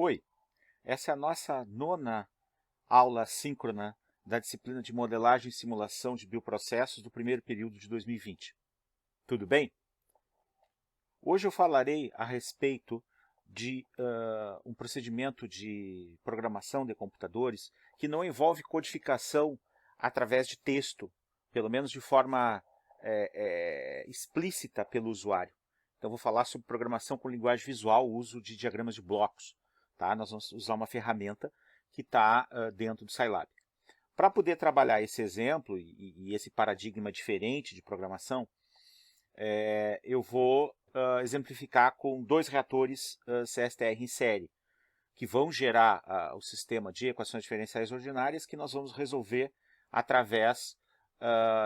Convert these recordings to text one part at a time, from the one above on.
Oi, essa é a nossa nona aula síncrona da disciplina de modelagem e simulação de bioprocessos do primeiro período de 2020. Tudo bem? Hoje eu falarei a respeito de um procedimento de programação de computadores que não envolve codificação através de texto, pelo menos de forma explícita pelo usuário. Então vou falar sobre programação com linguagem visual, uso de diagramas de blocos. Tá? Nós vamos usar uma ferramenta que está dentro do Scilab. Para poder trabalhar esse exemplo e esse paradigma diferente de programação, eu vou exemplificar com dois reatores CSTR em série, que vão gerar o sistema de equações diferenciais ordinárias que nós vamos resolver através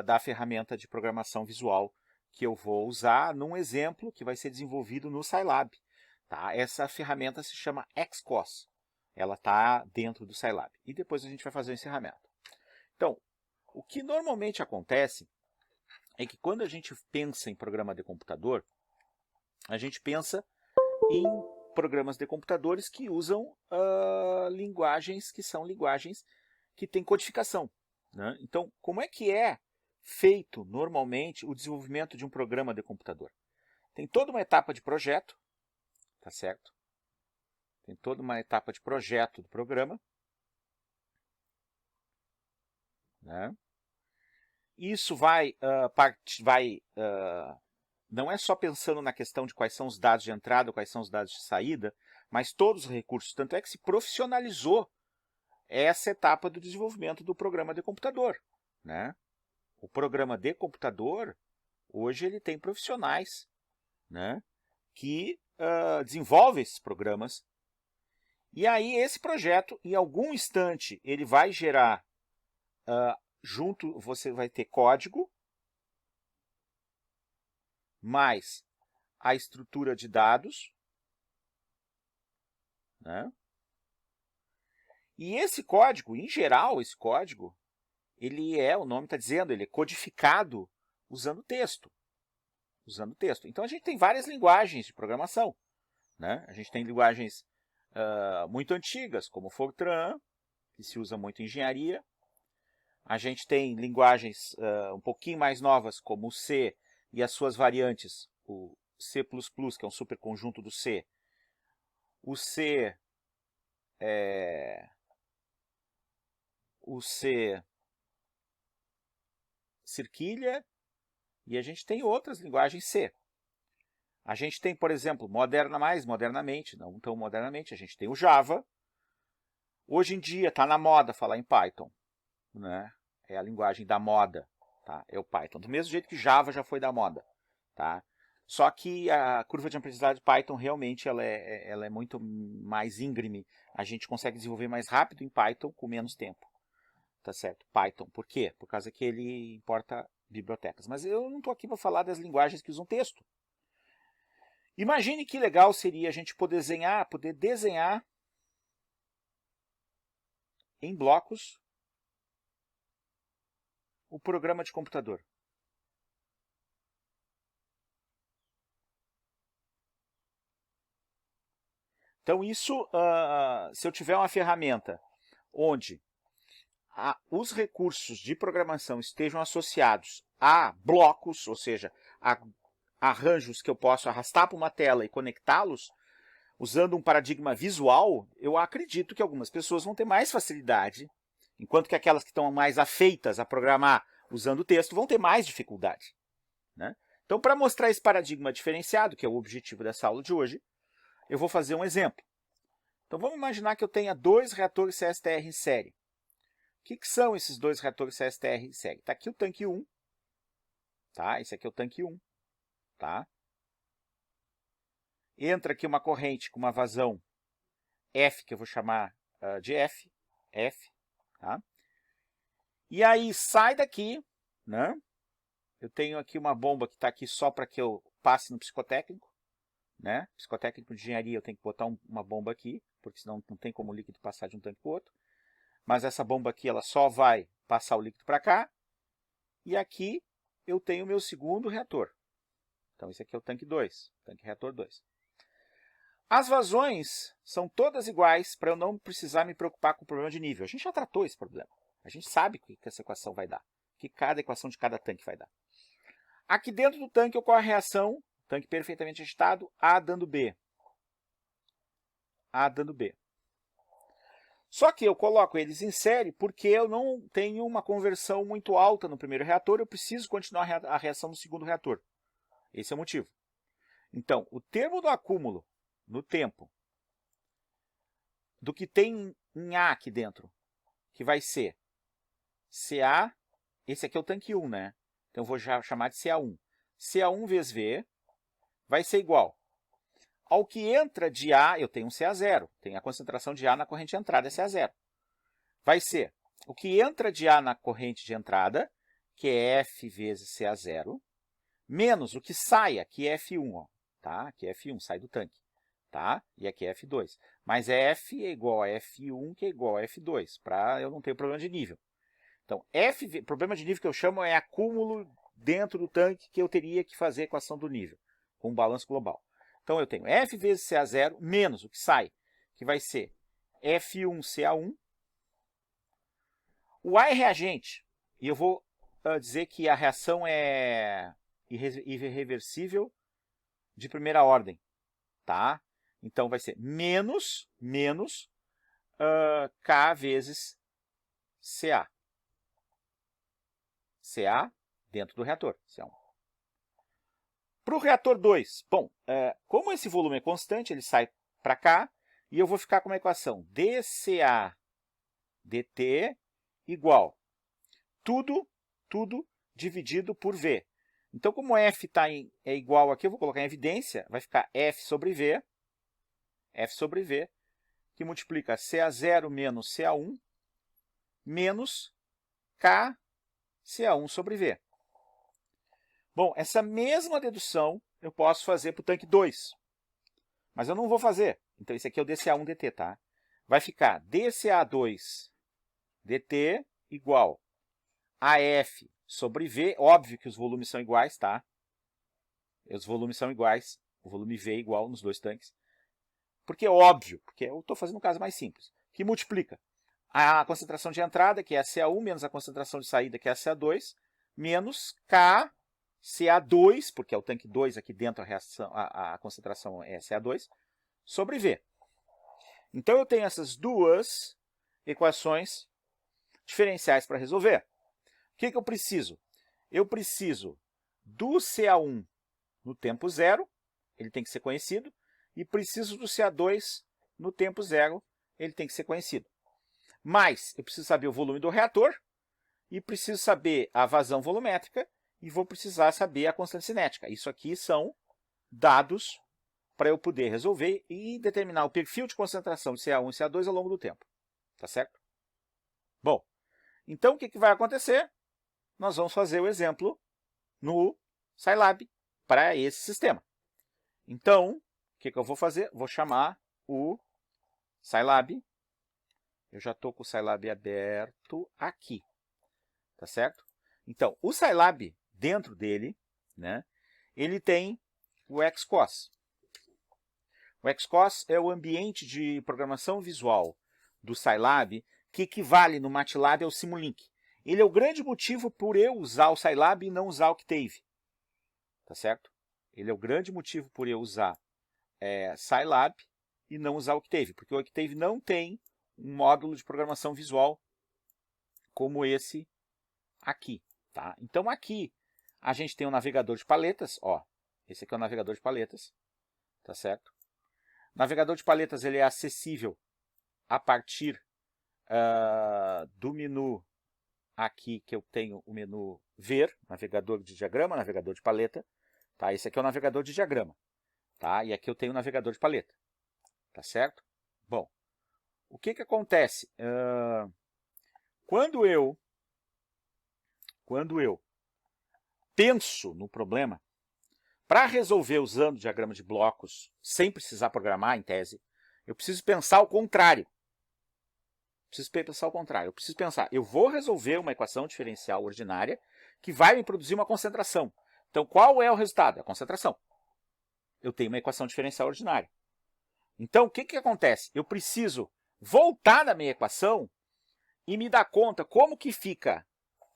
da ferramenta de programação visual que eu vou usar num exemplo que vai ser desenvolvido no Scilab. Tá? Essa ferramenta se chama XCOS. Ela está dentro do Scilab. E depois a gente vai fazer o encerramento. Então, o que normalmente acontece é que quando a gente pensa em programa de computador, a gente pensa em programas de computadores que usam linguagens que são linguagens que têm codificação. Né? Então, como é que é feito normalmente o desenvolvimento de um programa de computador? Tem toda uma etapa de projeto, tá certo? Tem toda uma etapa de projeto do programa. Né? Isso não é só pensando na questão de quais são os dados de entrada, quais são os dados de saída, mas todos os recursos. Tanto é que se profissionalizou essa etapa do desenvolvimento do programa de computador. Né? O programa de computador, hoje ele tem profissionais, né, que desenvolvem esses programas. E aí esse projeto, em algum instante, ele vai gerar, junto você vai ter código, mais a estrutura de dados. Né? E esse código, em geral, esse código, o nome está dizendo, ele é codificado usando texto. Usando texto. Então a gente tem várias linguagens de programação. Né? A gente tem linguagens muito antigas, como Fortran, que se usa muito em engenharia. A gente tem linguagens um pouquinho mais novas, como o C e as suas variantes, o C++, que é um superconjunto do C. O C Cirquilha, e a gente tem outras linguagens C. A gente tem, por exemplo, modernamente, não tão modernamente, a gente tem o Java. Hoje em dia está na moda falar em Python. Né? É a linguagem da moda, tá? É o Python. Do mesmo jeito que Java já foi da moda. Tá? Só que a curva de aprendizagem de Python realmente ela é muito mais íngreme. A gente consegue desenvolver mais rápido em Python com menos tempo. Tá certo? Python. Por quê? Por causa que ele importa bibliotecas. Mas eu não estou aqui para falar das linguagens que usam texto. Imagine que legal seria a gente poder desenhar em blocos o programa de computador. Então isso, se eu tiver uma ferramenta onde os recursos de programação estejam associados a blocos, ou seja, a arranjos que eu posso arrastar para uma tela e conectá-los, usando um paradigma visual, eu acredito que algumas pessoas vão ter mais facilidade, enquanto que aquelas que estão mais afeitas a programar usando texto vão ter mais dificuldade. Né? Então, para mostrar esse paradigma diferenciado, que é o objetivo dessa aula de hoje, eu vou fazer um exemplo. Então, vamos imaginar que eu tenha dois reatores CSTR em série. O que são esses dois reatores CSTR em série? Está aqui o tanque 1. Tá? Esse aqui é o tanque 1. Tá? Entra aqui uma corrente com uma vazão F, que eu vou chamar de F. Tá? E aí sai daqui, né? Eu tenho aqui uma bomba que está aqui só para que eu passe no psicotécnico. Né? Psicotécnico de engenharia eu tenho que botar uma bomba aqui, porque senão não tem como o líquido passar de um tanque para o outro. Mas essa bomba aqui ela só vai passar o líquido para cá. E aqui eu tenho o meu segundo reator. Então esse aqui é o tanque 2, tanque reator 2. As vazões são todas iguais para eu não precisar me preocupar com o problema de nível. A gente já tratou esse problema. A gente sabe o que essa equação vai dar, o que cada equação de cada tanque vai dar. Aqui dentro do tanque ocorre a reação, tanque perfeitamente agitado, A dando B. A dando B. Só que eu coloco eles em série porque eu não tenho uma conversão muito alta no primeiro reator, eu preciso continuar a reação no segundo reator. Esse é o motivo. Então, o termo do acúmulo no tempo do que tem em A aqui dentro, que vai ser CA, esse aqui é o tanque 1, né? Então, eu vou já chamar de CA1. CA1 vezes V vai ser igual ao que entra de A, eu tenho um CA0, tem a concentração de A na corrente de entrada, é CA0. Vai ser o que entra de A na corrente de entrada, que é F vezes CA0, menos o que saia, que é F1, ó, tá? Que é F1, sai do tanque, tá? E aqui é F2. Mas F é igual a F1, que é igual a F2, para eu não ter problema de nível. Então, problema de nível que eu chamo é acúmulo dentro do tanque que eu teria que fazer a equação do nível, com um balanço global. Então, eu tenho F vezes CA0 menos o que sai, que vai ser F1CA1. O A é reagente, e eu vou dizer que a reação é irreversível de primeira ordem, tá? Então, vai ser menos K vezes CA. CA dentro do reator, CA1. Para o reator 2, bom, como esse volume é constante, ele sai para cá, e eu vou ficar com uma equação dCA dt igual tudo dividido por V. Então, como F é igual aqui, eu vou colocar em evidência, vai ficar F sobre V, que multiplica CA0 menos CA1, menos K CA1 sobre V. Bom, essa mesma dedução eu posso fazer para o tanque 2. Mas eu não vou fazer. Então, esse aqui é o dCA1 dt, tá? Vai ficar dCA2 dt igual a F sobre V. Óbvio que os volumes são iguais, tá? Os volumes são iguais. O volume V é igual nos dois tanques. Porque é óbvio, porque eu estou fazendo um caso mais simples. Que multiplica a concentração de entrada, que é a CA1, menos a concentração de saída, que é a CA2, menos K CA2, porque é o tanque 2 aqui dentro, a concentração é CA2, sobre V. Então, eu tenho essas duas equações diferenciais para resolver. O que eu preciso? Eu preciso do CA1 no tempo zero, ele tem que ser conhecido, e preciso do CA2 no tempo zero, ele tem que ser conhecido. Mas eu preciso saber o volume do reator, e preciso saber a vazão volumétrica, e vou precisar saber a constante cinética. Isso aqui são dados para eu poder resolver e determinar o perfil de concentração de CA1 e CA2 ao longo do tempo. Tá certo? Bom, então o que vai acontecer? Nós vamos fazer o exemplo no Scilab para esse sistema. Então, o que eu vou fazer? Vou chamar o Scilab. Eu já estou com o Scilab aberto aqui. Tá certo? Então, o Scilab, dentro dele, né, ele tem o XCOS. O XCOS é o ambiente de programação visual do Scilab, que equivale no MATLAB ao Simulink. Ele é o grande motivo por eu usar o Scilab e não usar o Octave. Tá certo? Ele é o grande motivo por eu usar Scilab e não usar o Octave, porque o Octave não tem um módulo de programação visual como esse aqui. Tá? Então, aqui a gente tem um navegador de paletas. Ó, esse aqui é o navegador de paletas. Tá certo? O navegador de paletas ele é acessível a partir do menu aqui, que eu tenho o menu ver, navegador de diagrama, navegador de paleta. Tá? Esse aqui é o navegador de diagrama. Tá? E aqui eu tenho o navegador de paleta. Tá certo? Bom, o que acontece? Quando eu penso no problema, para resolver usando diagrama de blocos, sem precisar programar, em tese, eu preciso pensar o contrário. Eu preciso pensar, eu vou resolver uma equação diferencial ordinária que vai me produzir uma concentração. Então, qual é o resultado? A concentração. Eu tenho uma equação diferencial ordinária. Então, o que, que acontece? Eu preciso voltar na minha equação e me dar conta como que fica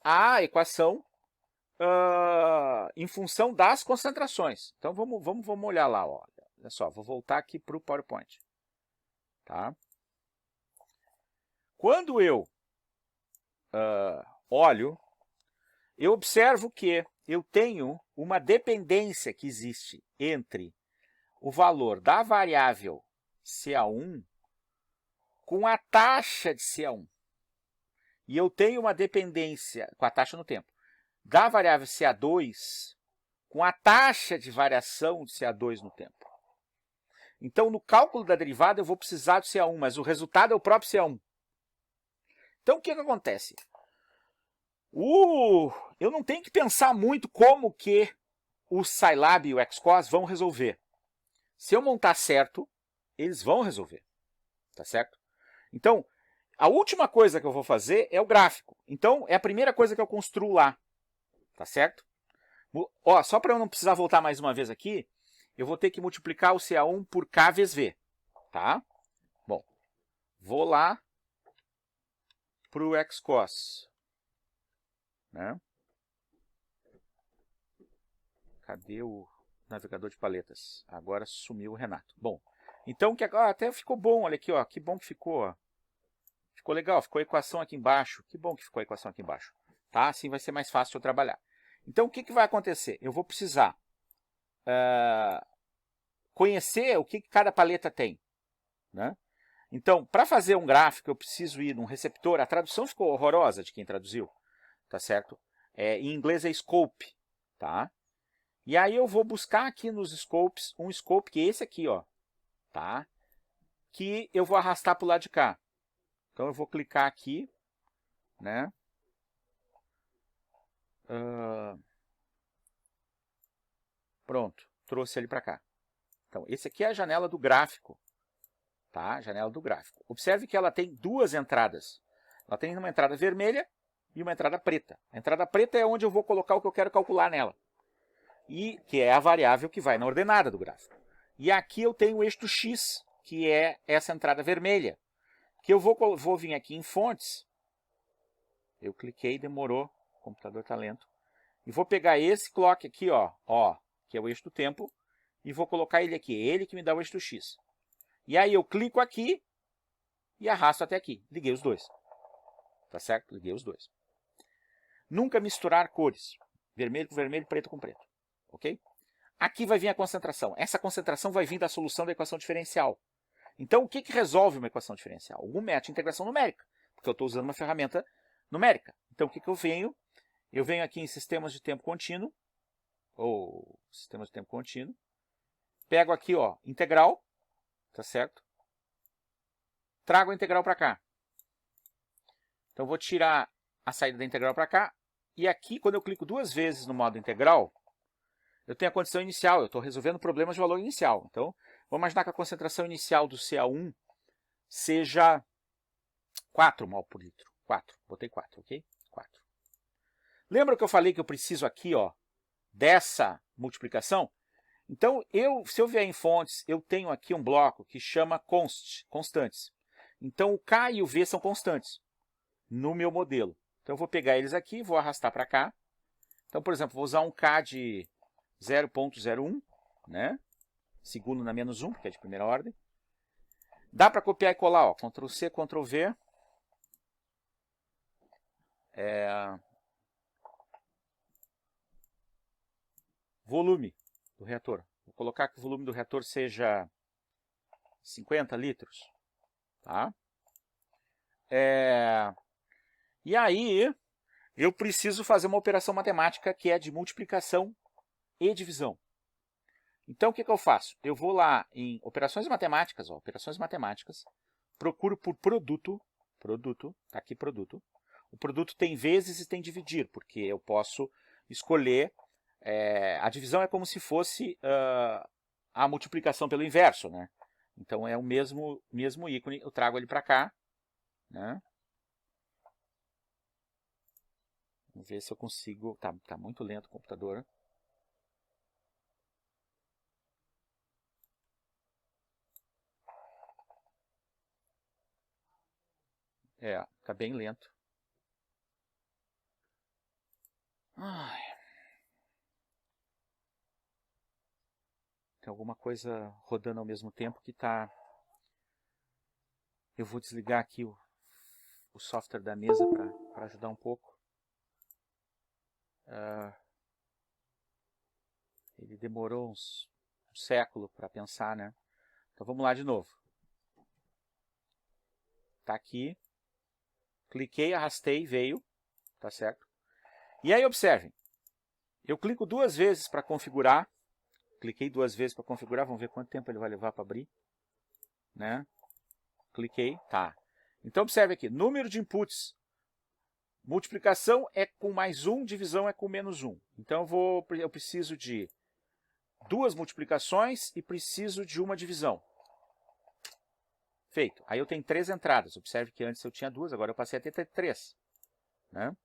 a equação em função das concentrações. Então, vamos olhar lá. Ó. Olha só, vou voltar aqui para o PowerPoint. Tá? Quando eu olho, eu observo que eu tenho uma dependência que existe entre o valor da variável CA1 com a taxa de CA1. E eu tenho uma dependência, com a taxa no tempo, da variável CA2 com a taxa de variação de CA2 no tempo. Então, no cálculo da derivada, eu vou precisar do CA1, mas o resultado é o próprio CA1. Então, o que acontece? Eu não tenho que pensar muito como que o Scilab e o XCOS vão resolver. Se eu montar certo, eles vão resolver. Tá certo? Então, a última coisa que eu vou fazer é o gráfico. Então, é a primeira coisa que eu construo lá. Tá certo? Ó, só para eu não precisar voltar mais uma vez aqui, eu vou ter que multiplicar o CA1 por K vezes V. Tá? Bom, vou lá para o XCOS. Né? Cadê o navegador de paletas? Agora sumiu o Renato. Bom, então até ficou bom, olha aqui, ó, que bom que ficou. Ó. Ficou legal, ficou a equação aqui embaixo. Que bom que ficou a equação aqui embaixo. Tá? Assim vai ser mais fácil eu trabalhar. Então, o que, que vai acontecer? Eu vou precisar conhecer o que cada paleta tem. Né? Então, para fazer um gráfico, eu preciso ir num receptor. A tradução ficou horrorosa de quem traduziu. Tá certo? Em inglês é scope. Tá? E aí eu vou buscar aqui nos scopes um scope que é esse aqui, ó. Tá? Que eu vou arrastar para o lado de cá. Então, eu vou clicar aqui. Né? Pronto, trouxe ele para cá. Então, esse aqui é a janela do gráfico. Tá? Janela do gráfico. Observe que ela tem duas entradas. Ela tem uma entrada vermelha e uma entrada preta. A entrada preta é onde eu vou colocar o que eu quero calcular nela. E que é a variável que vai na ordenada do gráfico. E aqui eu tenho o eixo X, que é essa entrada vermelha. Que eu vou vir aqui em fontes. Eu cliquei, demorou. O computador está lento. E vou pegar esse clock aqui, ó, que é o eixo do tempo, e vou colocar ele aqui. Ele que me dá o eixo X. E aí eu clico aqui e arrasto até aqui. Liguei os dois. Tá certo? Liguei os dois. Nunca misturar cores. Vermelho com vermelho, preto com preto. Ok? Aqui vai vir a concentração. Essa concentração vai vir da solução da equação diferencial. Então, o que, que resolve uma equação diferencial? Algum método de integração numérica. Porque eu estou usando uma ferramenta numérica. Então, o que, que eu venho? Eu venho aqui em sistemas de tempo contínuo. Ou sistemas de tempo contínuo. Pego aqui, ó, integral. Tá certo? Trago a integral para cá. Então, vou tirar a saída da integral para cá. E aqui, quando eu clico duas vezes no modo integral, eu tenho a condição inicial. Eu estou resolvendo problemas de valor inicial. Então, vamos imaginar que a concentração inicial do CA1 seja 4 mol por litro. 4. Botei 4, ok? 4. Lembra que eu falei que eu preciso aqui, ó, dessa multiplicação? Então, se eu vier em fontes, eu tenho aqui um bloco que chama constantes. Então, o K e o V são constantes no meu modelo. Então, eu vou pegar eles aqui, vou arrastar para cá. Então, por exemplo, vou usar um K de 0,01, né? Segundo na menos 1, porque é de primeira ordem. Dá para copiar e colar, ó, Ctrl C, Ctrl V. Volume do reator. Vou colocar que o volume do reator seja 50 litros. Tá? E aí, eu preciso fazer uma operação matemática que é de multiplicação e divisão. Então, o que, que eu faço? Eu vou lá em operações matemáticas, ó, operações matemáticas, procuro por produto, tá aqui produto. O produto tem vezes e tem dividir, porque eu posso escolher, a divisão é como se fosse a multiplicação pelo inverso, né? Então, é o mesmo ícone, eu trago ele para cá, né? Vamos ver se eu consigo, tá muito lento o computador. Fica bem lento. Ai. Tem alguma coisa rodando ao mesmo tempo que está... Eu vou desligar aqui o software da mesa para ajudar um pouco. Ele demorou um século para pensar, né? Então vamos lá de novo. Está aqui. Cliquei, arrastei, veio. Tá certo? E aí observem. Eu clico 2 vezes para configurar. Cliquei 2 vezes para configurar. Vamos ver quanto tempo ele vai levar para abrir. Né? Cliquei. Tá. Então observe aqui. Número de inputs. Multiplicação é com mais 1, divisão é com menos 1. Então eu preciso de 2 multiplicações e preciso de 1 divisão. Feito. Aí eu tenho 3 entradas. Observe que antes eu tinha 2, agora eu passei a ter 3. Né?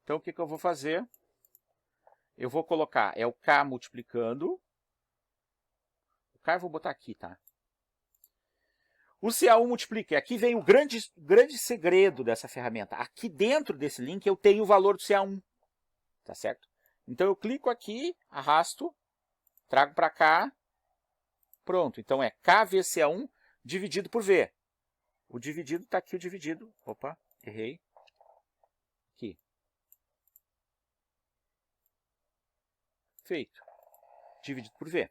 Então o que eu vou fazer? Eu vou colocar, o K multiplicando. O K eu vou botar aqui, tá? O CA1 multiplica. Aqui vem o grande segredo dessa ferramenta. Aqui dentro desse link eu tenho o valor do CA1. Tá certo? Então eu clico aqui, arrasto, trago para cá. Pronto. Então é K vezes CA1 dividido por V. O dividido está aqui, o dividido. Opa, errei. Aqui. Feito. Dividido por V.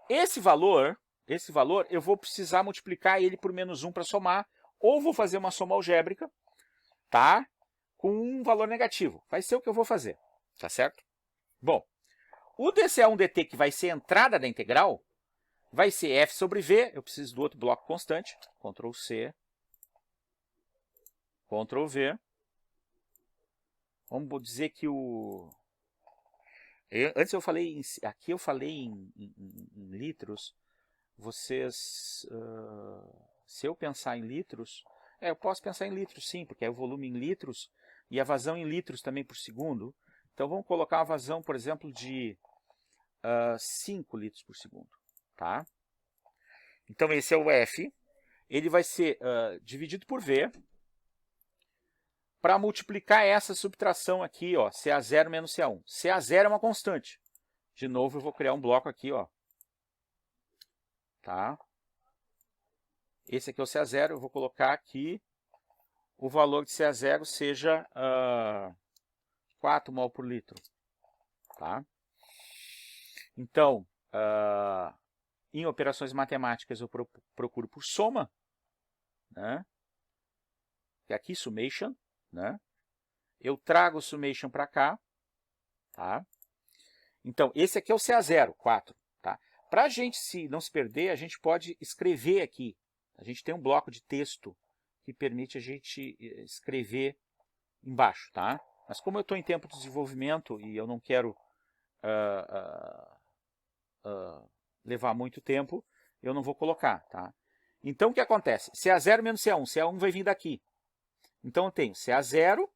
Esse valor eu vou precisar multiplicar ele por menos 1 para somar, ou vou fazer uma soma algébrica, tá? Com um valor negativo. Vai ser o que eu vou fazer, tá certo? Bom, o dCA1dt, que vai ser a entrada da integral, vai ser f sobre v, eu preciso do outro bloco constante, Ctrl C, Ctrl V. Vamos dizer que antes eu falei, aqui eu falei em litros. Vocês, se eu pensar em litros, eu posso pensar em litros sim, porque é o volume em litros e a vazão em litros também por segundo. Então vamos colocar uma vazão, por exemplo, de 5 litros por segundo. Tá? Então esse é o F, ele vai ser dividido por V, para multiplicar essa subtração aqui, ó, CA0 menos CA1. CA0 é uma constante. De novo eu vou criar um bloco aqui, ó. Tá? Esse aqui é o CA0, eu vou colocar aqui o valor de CA0 seja 4 mol por litro. Tá? Então, em operações matemáticas eu procuro por soma, né? Que é aqui summation, né? Eu trago o summation para cá, tá? Então, esse aqui é o CA0, 4. Tá? Para a gente não se perder, a gente pode escrever aqui. A gente tem um bloco de texto que permite a gente escrever embaixo. Tá? Mas como eu estou em tempo de desenvolvimento e eu não quero levar muito tempo, eu não vou colocar. Tá? Então, o que acontece? CA0 menos CA1. CA1 vai vir daqui. Então, eu tenho CA0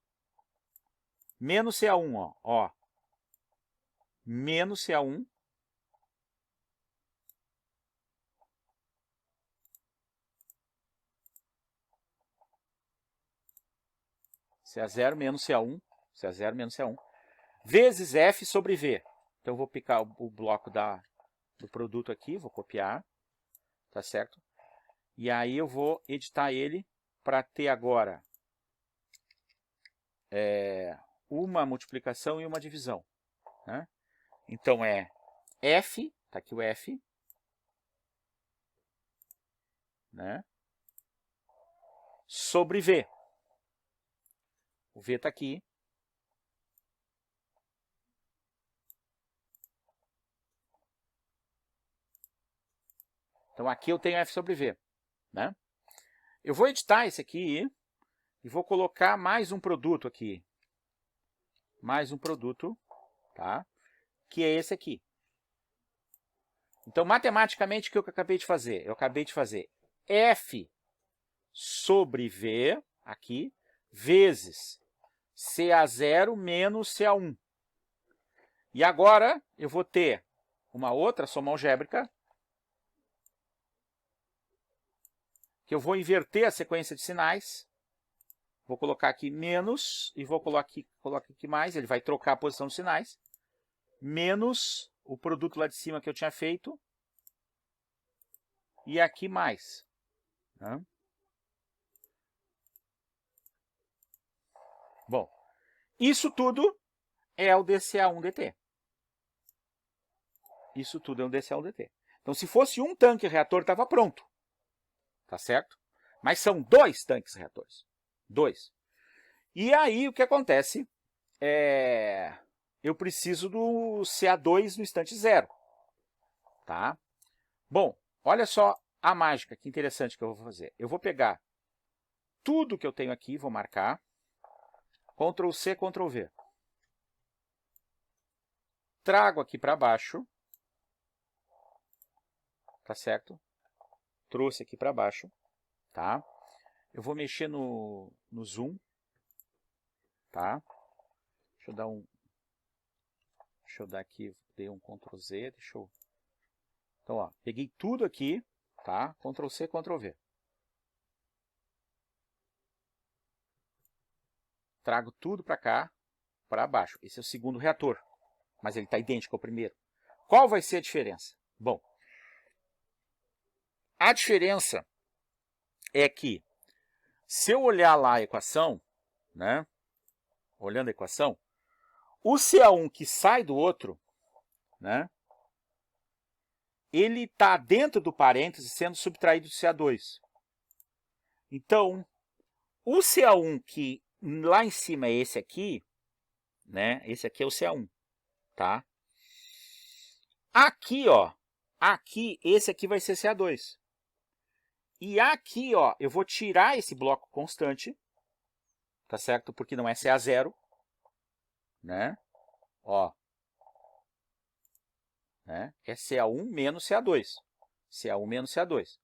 menos CA1. Ó, menos CA1. CA0 menos CA1. CA0 menos CA1. Vezes F sobre V. Então, eu vou picar o bloco do produto aqui, vou copiar. Tá certo? E aí eu vou editar ele para ter agora uma multiplicação e uma divisão. Né? Então, é F, está aqui o F, né? Sobre V. O V está aqui. Então, aqui eu tenho F sobre V. Né? Eu vou editar esse aqui e vou colocar mais um produto aqui. Mais um produto, tá? Que é esse aqui. Então, matematicamente, o que eu acabei de fazer? Eu acabei de fazer F sobre V, aqui, vezes CA0 menos CA1. E agora, eu vou ter uma outra soma algébrica, que eu vou inverter a sequência de sinais. Vou colocar aqui menos e vou colocar aqui mais. Ele vai trocar a posição dos sinais. Menos o produto lá de cima que eu tinha feito. E aqui mais. Né? Bom, isso tudo é o DCA1-DT. Isso tudo é um DCA1-DT. Então, se fosse um tanque reator, estava pronto. Tá certo? Mas são 2 tanques reatores. 2. E aí, o que acontece? Eu preciso do CA2 no instante zero. Tá? Bom, olha só a mágica, que interessante que eu vou fazer. Eu vou pegar tudo que eu tenho aqui, vou marcar. Ctrl C, Ctrl V. Trago aqui para baixo. Tá certo? Trouxe aqui para baixo. Tá? Eu vou mexer no zoom. Tá? Deixa eu dar aqui, dei um Ctrl Z, Então, ó, peguei tudo aqui, tá? Ctrl C, Ctrl V. Trago tudo para cá, para baixo. Esse é o segundo reator, mas ele está idêntico ao primeiro. Qual vai ser a diferença? Bom, a diferença é que, se eu olhar lá a equação, né? Olhando a equação, o CA1 que sai do outro, né? Ele está dentro do parêntese sendo subtraído do CA2. Então, o CA1 que lá em cima é esse aqui, né? Esse aqui é o CA1, tá? Aqui, ó, esse aqui vai ser CA2. E aqui, ó, eu vou tirar esse bloco constante, tá certo? Porque não é CA0, né? Ó, né? É CA1 menos CA2. CA1 menos CA2.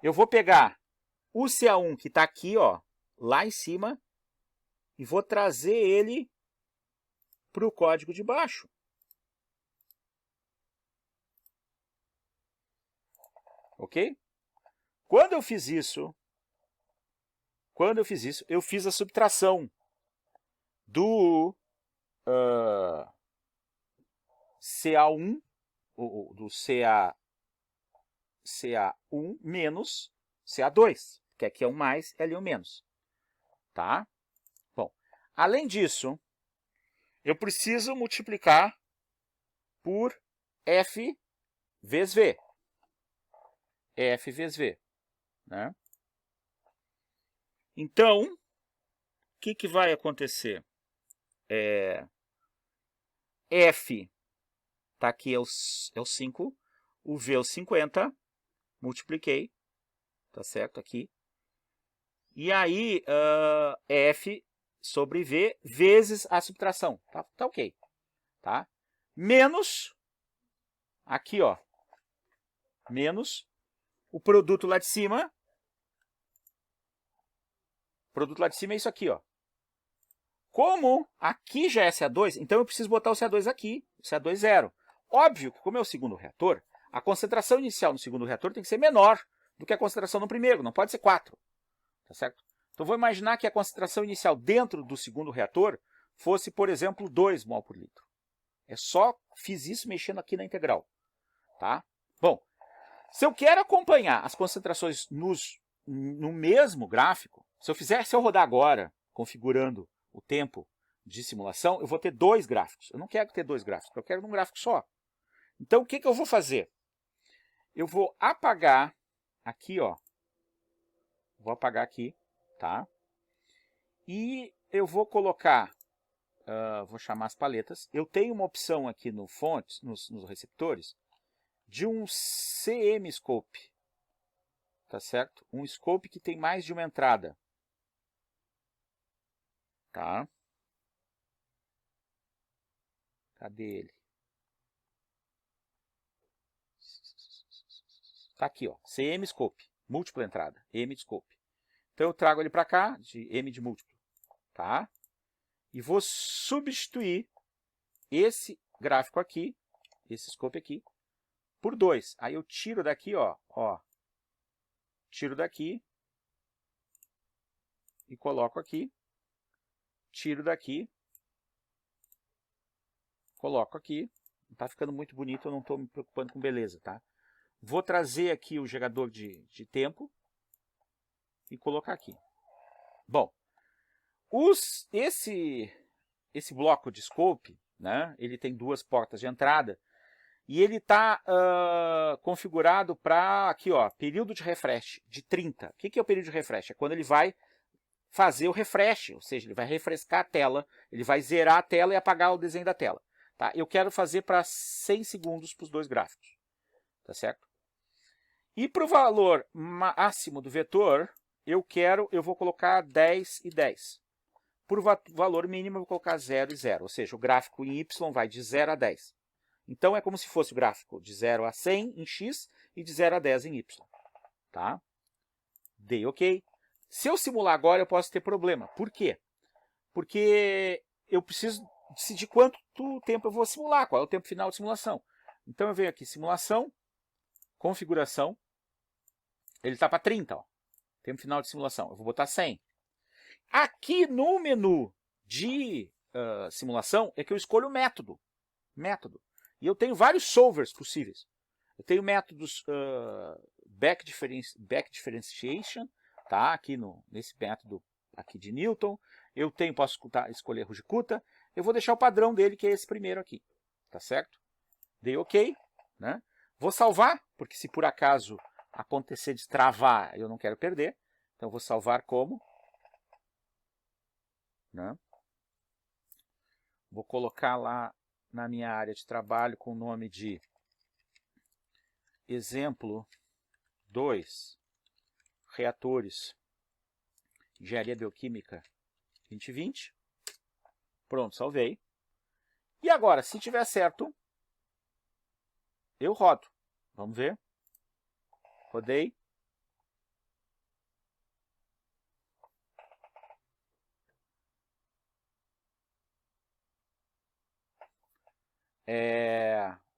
Eu vou pegar o CA1 que está aqui, ó, lá em cima, e vou trazer ele para o código de baixo. Ok? Quando eu fiz isso, eu fiz a subtração do CA1, do CA1 menos CA2, que aqui é um mais e ali é um menos. Tá? Bom, além disso, eu preciso multiplicar por F vezes V. F vezes V. Né? Então, o que vai acontecer? F, tá aqui, é o 5, o V é o 50, multipliquei, tá certo? Aqui. E aí, F sobre V vezes a subtração, tá ok. Tá? Menos, aqui, ó, menos o produto lá de cima. O produto lá de cima é isso aqui, ó. Como aqui já é CA2, então eu preciso botar o CA2 aqui, o CA2 zero. Óbvio que, como é o segundo reator, a concentração inicial no segundo reator tem que ser menor do que a concentração no primeiro, não pode ser 4. Tá certo? Então, vou imaginar que a concentração inicial dentro do segundo reator fosse, por exemplo, 2 mol por litro. É só fiz isso mexendo aqui na integral. Tá? Bom, se eu quero acompanhar as concentrações no mesmo gráfico, se eu rodar agora, configurando o tempo de simulação, eu vou ter 2 gráficos. Eu não quero ter 2 gráficos, eu quero um gráfico só. Então, o que eu vou fazer? Eu vou apagar aqui, ó. Vou apagar aqui, tá? E eu vou colocar, vou chamar as paletas. Eu tenho uma opção aqui no fontes, nos receptores, de um CM scope, tá certo? Um scope que tem mais de uma entrada, tá? Cadê ele? Tá aqui, ó, CM scope, múltipla entrada, M de scope. Então eu trago ele para cá, de M de múltiplo, tá? E vou substituir esse gráfico aqui, esse scope aqui, por 2. Aí eu tiro daqui, ó, tiro daqui e coloco aqui, tiro daqui, coloco aqui. Está ficando muito bonito, eu não estou me preocupando com beleza, tá? Vou trazer aqui o gerador de tempo e colocar aqui. Bom, esse bloco de scope, né, ele tem duas portas de entrada e ele está configurado para aqui, ó, período de refresh de 30. O que é o período de refresh? É quando ele vai fazer o refresh, ou seja, ele vai refrescar a tela, ele vai zerar a tela e apagar o desenho da tela. Tá? Eu quero fazer para 100 segundos para os dois gráficos. Tá certo? E para o valor máximo do vetor, eu vou colocar 10 e 10. Por valor mínimo, eu vou colocar 0 e 0. Ou seja, o gráfico em Y vai de 0 a 10. Então, é como se fosse o gráfico de 0 a 100 em X e de 0 a 10 em Y. Tá? Dei OK. Se eu simular agora, eu posso ter problema. Por quê? Porque eu preciso decidir quanto tempo eu vou simular, qual é o tempo final de simulação. Então, eu venho aqui, simulação, configuração, ele está para 30, ó, tempo final de simulação. Eu vou botar 100. Aqui no menu de simulação é que eu escolho o método. E eu tenho vários solvers possíveis. Eu tenho métodos back differentiation, tá? Aqui nesse método aqui de Newton. Eu posso escolher Ruji-Kutta. Eu vou deixar o padrão dele, que é esse primeiro aqui. Tá certo? Dei OK. Né? Vou salvar, porque se por acaso acontecer de travar, eu não quero perder. Então, eu vou salvar como. Né? Vou colocar lá na minha área de trabalho com o nome de exemplo 2, reatores, engenharia bioquímica 2020. Pronto, salvei. E agora, se tiver certo, eu rodo. Vamos ver. Rodei.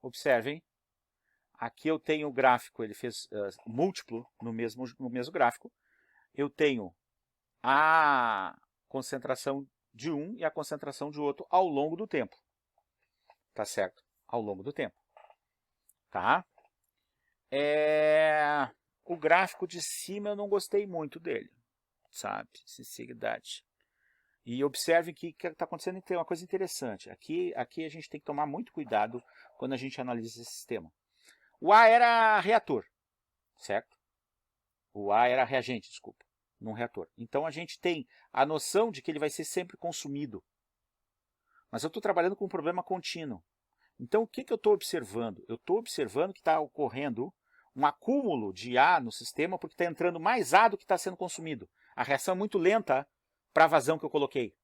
Observem. Aqui eu tenho o gráfico, ele fez múltiplo no mesmo gráfico. Eu tenho a concentração de um e a concentração de outro ao longo do tempo. Tá certo? Ao longo do tempo. Tá? O gráfico de cima eu não gostei muito dele. Sabe? Sinceridade. E observe que está acontecendo uma coisa interessante. Aqui a gente tem que tomar muito cuidado quando a gente analisa esse sistema. O A era reator, certo? O A era reagente, desculpa, num reator. Então, a gente tem a noção de que ele vai ser sempre consumido. Mas eu estou trabalhando com um problema contínuo. Então, o que eu estou observando? Eu estou observando que está ocorrendo um acúmulo de A no sistema porque está entrando mais A do que está sendo consumido. A reação é muito lenta para a vazão que eu coloquei.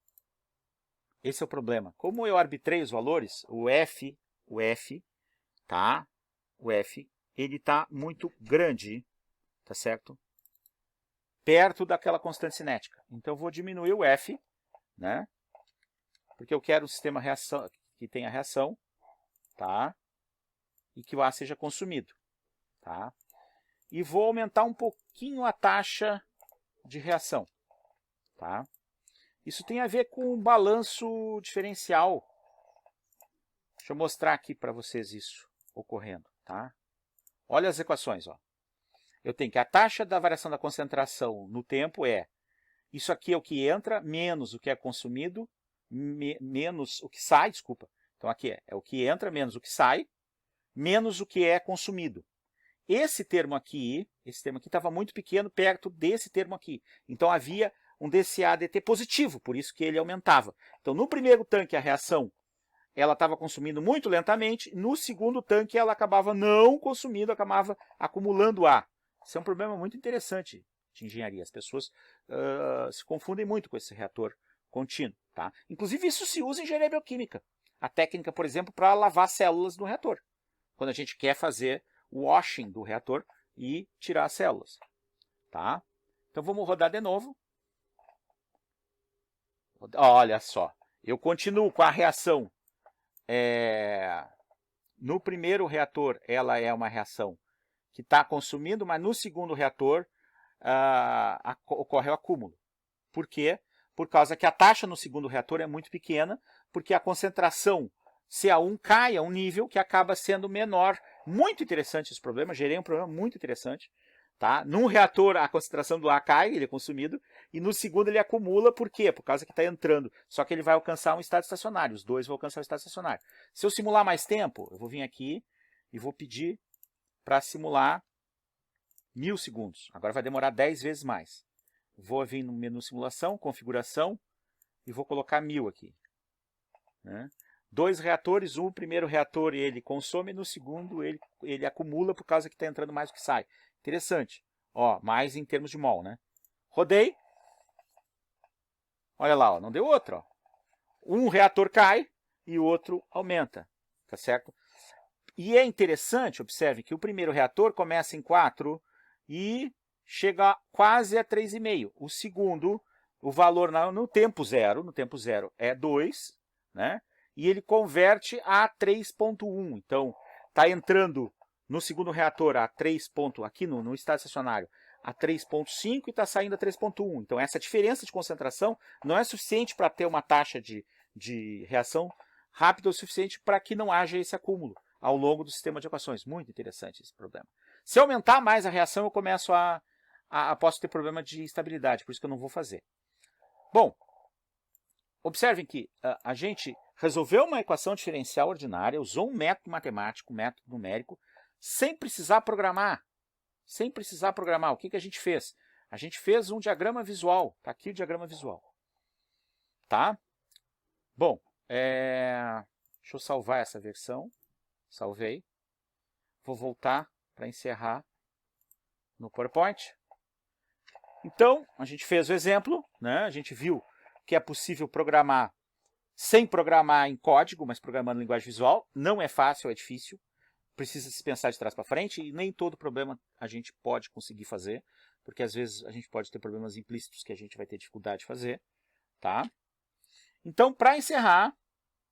Esse é o problema. Como eu arbitrei os valores, o F, tá? O F, ele está muito grande, tá certo? Perto daquela constante cinética. Então, eu vou diminuir o F, né? Porque eu quero um sistema que tenha reação, tá? E que o A seja consumido, tá? E vou aumentar um pouquinho a taxa de reação, tá? Isso tem a ver com o balanço diferencial. Deixa eu mostrar aqui para vocês isso ocorrendo, tá? Olha as equações, ó. Eu tenho que a taxa da variação da concentração no tempo isso aqui é o que entra, menos o que é consumido, menos o que sai, desculpa. Então, aqui é o que entra, menos o que sai, menos o que é consumido. Esse termo aqui estava muito pequeno perto desse termo aqui. Então, havia um dCA/dt positivo, por isso que ele aumentava. Então, no primeiro tanque, a reação ela estava consumindo muito lentamente. No segundo tanque, ela acabava não consumindo, acabava acumulando A. Isso é um problema muito interessante de engenharia. As pessoas se confundem muito com esse reator contínuo. Tá? Inclusive, isso se usa em engenharia bioquímica. A técnica, por exemplo, para lavar células no reator. Quando a gente quer fazer o washing do reator e tirar as células. Tá? Então, vamos rodar de novo. Olha só. Eu continuo com a reação. No primeiro reator, ela é uma reação que está consumindo, mas no segundo reator, ocorre o acúmulo. Por quê? Por causa que a taxa no segundo reator é muito pequena, porque a concentração CA1 cai a um nível que acaba sendo menor. Muito interessante esse problema, gerei um problema muito interessante. Tá? Num reator, a concentração do A cai, ele é consumido, e no segundo ele acumula, por quê? Por causa que está entrando. Só que ele vai alcançar um estado estacionário, os dois vão alcançar o estado estacionário. Se eu simular mais tempo, eu vou vir aqui e vou pedir para simular 1000 segundos. Agora vai demorar 10 vezes mais. Vou vir no menu simulação, configuração, e vou colocar 1000 aqui. Né? 2 reatores, o primeiro reator ele consome, no segundo ele acumula por causa que está entrando mais do que sai. Interessante. Ó, mais em termos de mol, né? Rodei. Olha lá, ó, não deu outro. Ó. Um reator cai e o outro aumenta. Tá certo? E é interessante, observe, que o primeiro reator começa em 4 e chega quase a 3,5. O segundo, o valor no tempo zero é 2, né? E ele converte a 3,1. Então, está entrando no segundo reator a 3, aqui no estado estacionário, a 3,5 e está saindo a 3,1. Então, essa diferença de concentração não é suficiente para ter uma taxa de reação rápida o suficiente para que não haja esse acúmulo ao longo do sistema de equações. Muito interessante esse problema. Se aumentar mais a reação, eu começo posso ter problema de estabilidade, por isso que eu não vou fazer. Bom, observem que a gente resolveu uma equação diferencial ordinária, usou um método matemático, um método numérico, sem precisar programar. Sem precisar programar. O que a gente fez? A gente fez um diagrama visual. Está aqui o diagrama visual. Tá? Bom, deixa eu salvar essa versão. Salvei. Vou voltar para encerrar no PowerPoint. Então, a gente fez o exemplo, né? A gente viu que é possível programar sem programar em código, mas programando em linguagem visual. Não é fácil, é difícil. Precisa se pensar de trás para frente e nem todo problema a gente pode conseguir fazer, porque às vezes a gente pode ter problemas implícitos que a gente vai ter dificuldade de fazer. Tá? Então, para encerrar,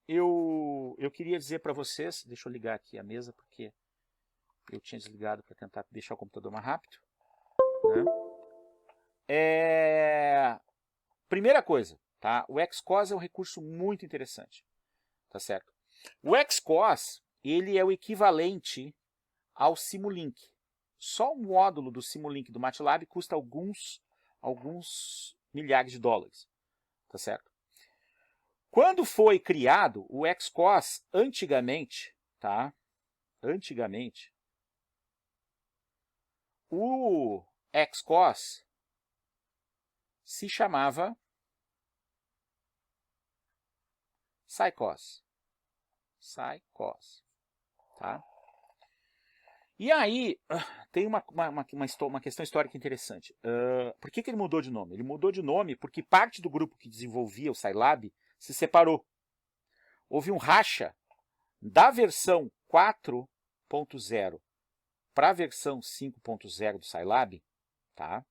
eu queria dizer para vocês, deixa eu ligar aqui a mesa, porque eu tinha desligado para tentar deixar o computador mais rápido. Né? Primeira coisa, tá? O XCOS é um recurso muito interessante. Tá certo? O XCOS ele é o equivalente ao Simulink. Só o módulo do Simulink do MATLAB custa alguns milhares de dólares. Tá certo? Quando foi criado o XCOS, antigamente, tá? Antigamente, o XCOS se chamava SciCOS. SciCOS. Tá? E aí, tem uma questão histórica interessante. Por que ele mudou de nome? Ele mudou de nome porque parte do grupo que desenvolvia o Scilab se separou. Houve um racha da versão 4.0 para a versão 5.0 do Scilab. Tá?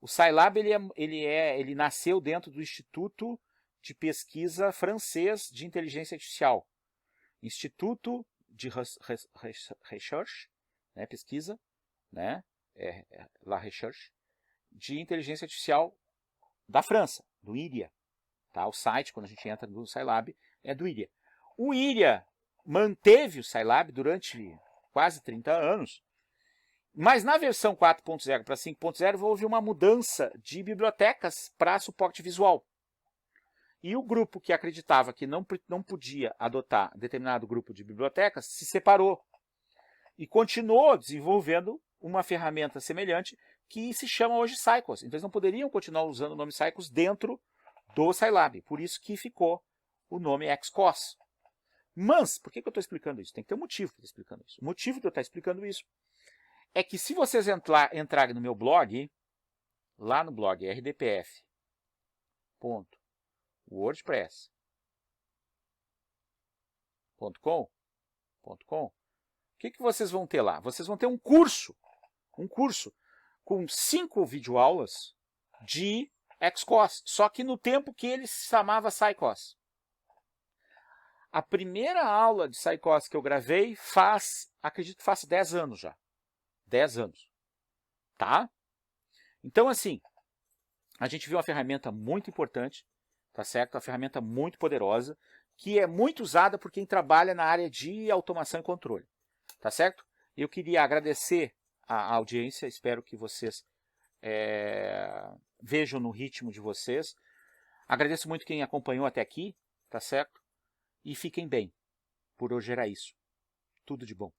O Scilab ele nasceu dentro do Instituto de Pesquisa Francês de Inteligência Artificial. Instituto de Recherche, né, pesquisa, né, La Recherche, de Inteligência Artificial da França, do IRIA. Tá? O site, quando a gente entra no Scilab, é do IRIA. O IRIA manteve o Scilab durante quase 30 anos, mas na versão 4.0 para 5.0 houve uma mudança de bibliotecas para suporte visual. E o grupo que acreditava que não podia adotar determinado grupo de bibliotecas se separou e continuou desenvolvendo uma ferramenta semelhante que se chama hoje SciCOS. Então eles não poderiam continuar usando o nome SciCOS dentro do Scilab. Por isso que ficou o nome XCOS. Mas, por que eu estou explicando isso? Tem que ter um motivo para estar explicando isso. O motivo de eu estar explicando isso é que se vocês entrarem no meu blog, lá no blog rdpf.wordpress.com, o que vocês vão ter lá? Vocês vão ter um curso com 5 videoaulas de XCOS, só que no tempo que ele se chamava SciCOS. A primeira aula de SciCOS que eu gravei acredito que faz 10 anos já. 10 anos. Tá? Então, assim, a gente viu uma ferramenta muito importante, tá certo? Uma ferramenta muito poderosa, que é muito usada por quem trabalha na área de automação e controle, tá certo? Eu queria agradecer a audiência, espero que vocês vejam no ritmo de vocês. Agradeço muito quem acompanhou até aqui, tá certo? E fiquem bem. Por hoje era isso. Tudo de bom.